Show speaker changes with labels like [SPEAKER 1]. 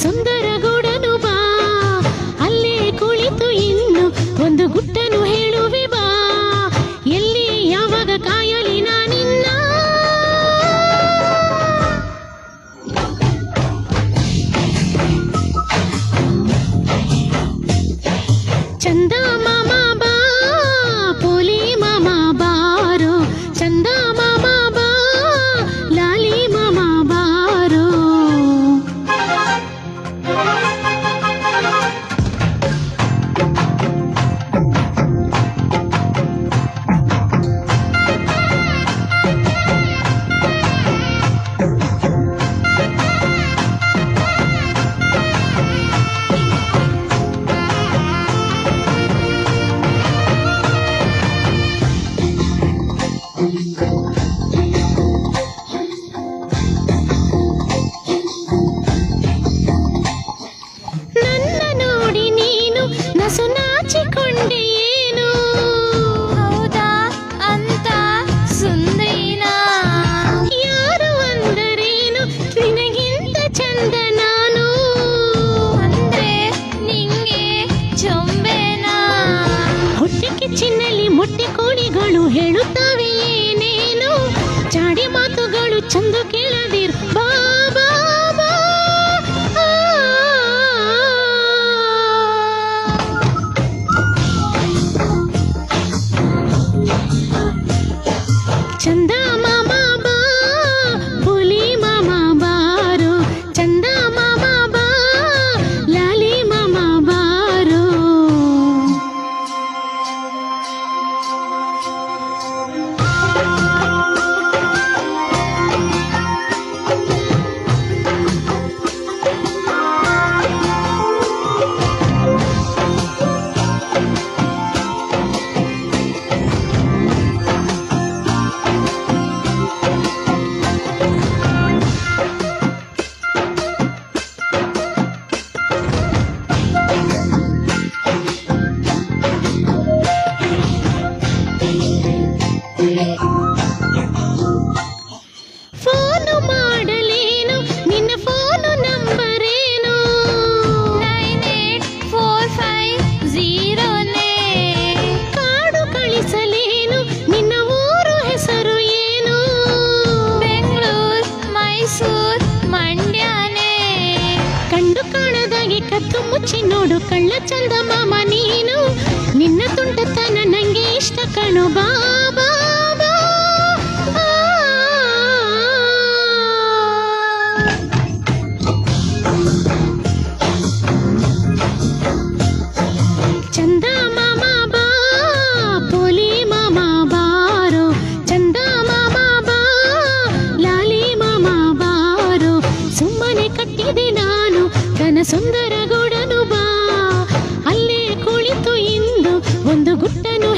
[SPEAKER 1] ಸುಂದರ ಗೂಡನು ಬಾ, ಅಲ್ಲೇ ಕುಳಿತು ಇನ್ನು ಒಂದು ಗುಟ್ಟನು ಹೇಳುವೆ ಬಾ, ಎಲ್ಲಿ ಯಾವಾಗ ಕಾಯಲಿ ನಾನಿನ್ನ. ಚಂದ ಮಾಮ ಬಾ, ಪೋಲಿ ಮಾಮ ಬಾರೋ, ಚಂದ ಮಾಮ ಬಾ, ಲಾಲಿ ಮಾಮ ಬಾರೋ. ನನ್ನ ನೋಡಿ ನೀನು ನಸು ನಾಚಿಕೊಂಡೆ ಏನು,
[SPEAKER 2] ಹೌದಾ ಅಂತ ಸುಂದರಿನಾ?
[SPEAKER 1] ಯಾರು ಅಂದರೇನು ನಿನಗಿಂತ ಚಂದ ನಾನು,
[SPEAKER 2] ಅಂದ್ರೆ ನಿಂಗೆ ಚೊಂಬೆನಾ?
[SPEAKER 1] ಹೊಟ್ಟೆ ಕಿಚ್ಚಿನಲ್ಲಿ ಮೊಟ್ಟೆ ಕೋಳಿಗಳು ಹೇಳುತ್ತವೆ ಏನೇನು, ಚಾಡಿ ಮಾತುಗಳು ಚಂದು ಕೇಳದಿರು ಬಾ ಬಾ ಬಾ. ಚಂದ ಮಾಮ ಬಾ, ಪುಲಿ ಮಾಮ ಬಾರೋ, ಚಂದ ಮಾಮ ಬಾ, ಲಾಲಿ ಮಾಮ ಬಾರೋ. ಫೋನು ಮಾಡಲೇನು ನಿನ್ನ ಫೋನು ನಂಬರೇನು,
[SPEAKER 2] 9845
[SPEAKER 1] ಕಾಡು ಕಳಿಸಲೇನು ನಿನ್ನ ಊರು ಹೆಸರು ಏನು,
[SPEAKER 2] ಬೆಂಗಳೂರು ಮೈಸೂರು ಮಂಡ್ಯನೇ.
[SPEAKER 1] ಕಂಡು ಕಾಣದಾಗಿ ಕತ್ತು ಮುಚ್ಚಿ ನೋಡು ಕಳ್ಳ ಚಂದ ಮಾಮ ನೀನು, ನಿನ್ನ ತುಂಟತನ ನಂಗೆ ಇಷ್ಟ ಕಣು ಬಾ ಬಾ ಬಾ. ಚಂದ ಮಾಮ ಬಾ, ಪೋಲಿ ಮಾಮ ಬಾರೋ, ಚಂದ ಮಾಮ ಬಾ, ಲಾಲಿ ಮಾಮ ಬಾರೋ. ಸುಮ್ಮನೆ ಕಟ್ಟಿದೆ ನಾನು ಘನ ಸುಂದರ ಗೂಡನು ಬಾ, ಅಲ್ಲೇ ಕುಳಿತು ಇಂದು ಒಂದು ಗುಟ್ಟನು